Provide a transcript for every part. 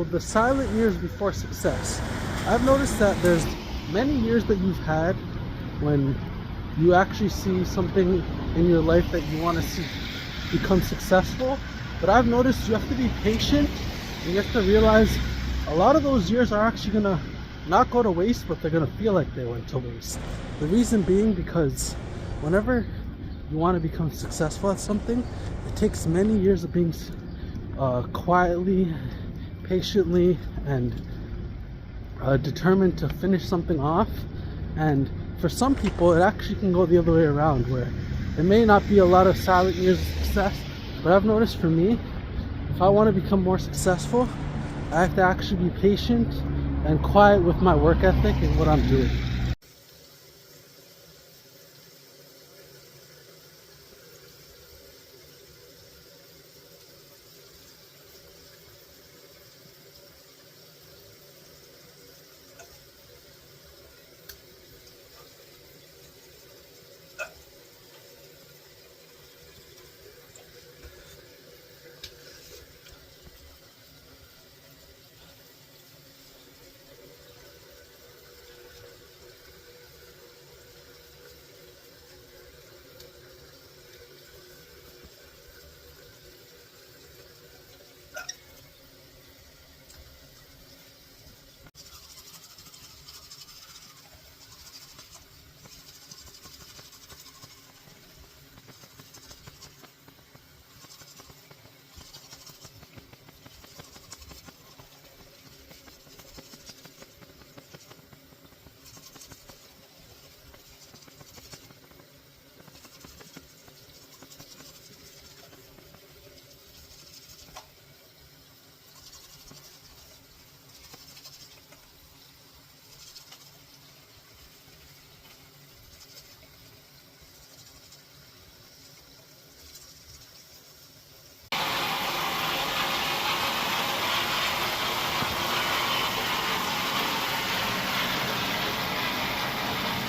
The silent years before success. I've noticed that there's many years that you've had when you actually see something in your life that you want to see become successful. But I've noticed you have to be patient and you have to realize a lot of those years are actually gonna not go to waste, but they're gonna feel like they went to waste. The reason being because whenever you want to become successful at something, it takes many years of being quietly, patiently, and determined to finish something off. And for some people it actually can go the other way around, where it may not be a lot of silent years of success, but I've noticed for me, if I want to become more successful, I have to actually be patient and quiet with my work ethic and what I'm doing.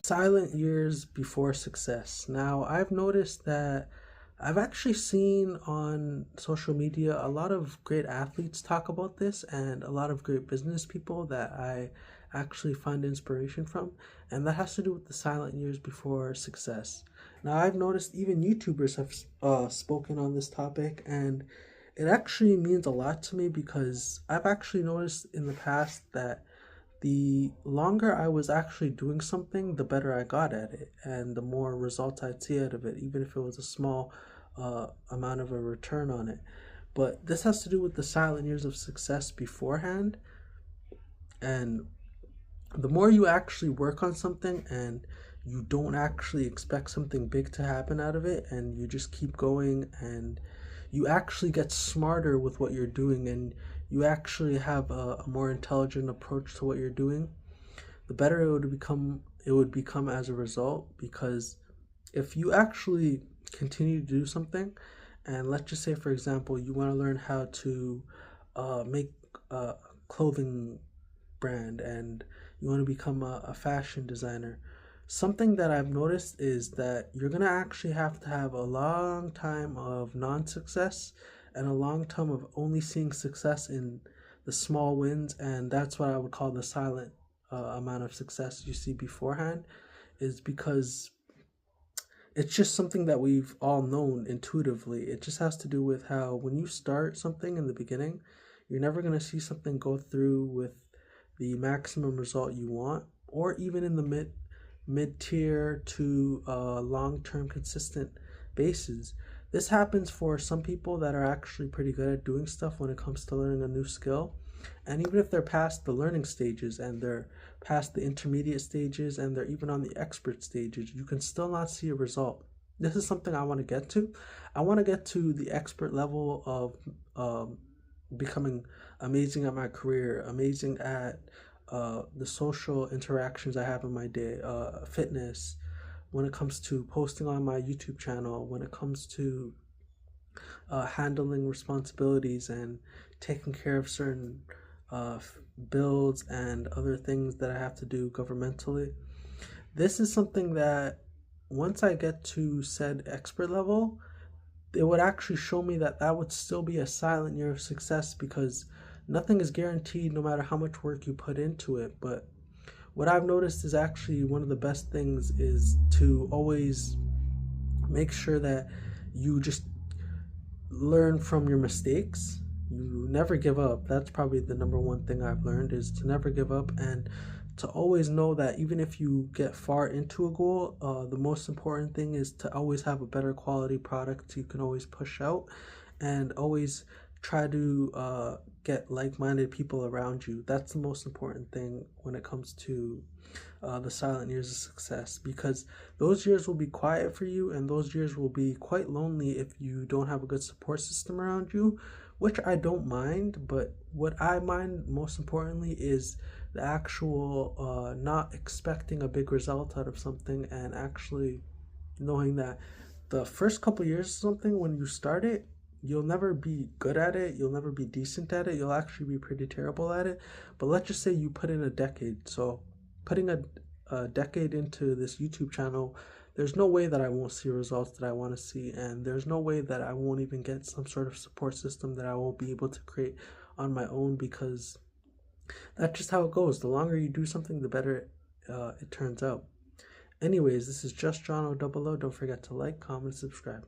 Silent years before success. Now, I've noticed that I've actually seen on social media a lot of great athletes talk about this and a lot of great business people that I actually find inspiration from, and that has to do with the silent years before success. Now, I've noticed even YouTubers have spoken on this topic, and it actually means a lot to me because I've actually noticed in the past that the longer I was actually doing something, the better I got at it, and the more results I'd see out of it, even if it was a small amount of a return on it. But this has to do with the silent years of success beforehand, and the more you actually work on something and you don't actually expect something big to happen out of it, and you just keep going, and you actually get smarter with what you're doing, and you actually have a more intelligent approach to what you're doing, the better it would become as a result. Because if you actually continue to do something, and let's just say for example you want to learn how to make a clothing brand, and you want to become a fashion designer, something that I've noticed is that you're going to actually have to have a long time of non-success and a long time of only seeing success in the small wins. And that's what I would call the silent amount of success you see beforehand, is because it's just something that we've all known intuitively. It just has to do with how when you start something in the beginning, you're never going to see something go through with the maximum result you want, or even in the mid tier to long-term consistent basis. This happens for some people that are actually pretty good at doing stuff when it comes to learning a new skill. And even if they're past the learning stages and they're past the intermediate stages and they're even on the expert stages, you can still not see a result. This is something I want to get to. I want to get to the expert level of becoming amazing at my career, amazing at the social interactions I have in my day, fitness, when it comes to posting on my YouTube channel, when it comes to handling responsibilities and taking care of certain bills and other things that I have to do governmentally. This is something that once I get to said expert level, it would actually show me that that would still be a silent year of success, because Nothing is guaranteed no matter how much work you put into it, but what I've noticed is actually one of the best things is to always make sure that you just learn from your mistakes. You never give up. That's probably the number one thing I've learned, is to never give up, and to always know that even if you get far into a goal, the most important thing is to always have a better quality product you can always push out, and always try to get like-minded people around you. That's the most important thing when it comes to the silent years of success, because those years will be quiet for you, and those years will be quite lonely if you don't have a good support system around you, which I don't mind. But what I mind most importantly is the actual not expecting a big result out of something, and actually knowing that the first couple years of something, when you start it, you'll never be good at it, you'll never be decent at it, you'll actually be pretty terrible at it. But let's just say you put in a decade. So putting a decade into this YouTube channel, there's no way that I won't see results that I want to see, and there's no way that I won't even get some sort of support system that I won't be able to create on my own, because that's just how it goes. The longer you do something, the better it turns out. Anyways, this is Just John O. Don't forget to like, comment, subscribe.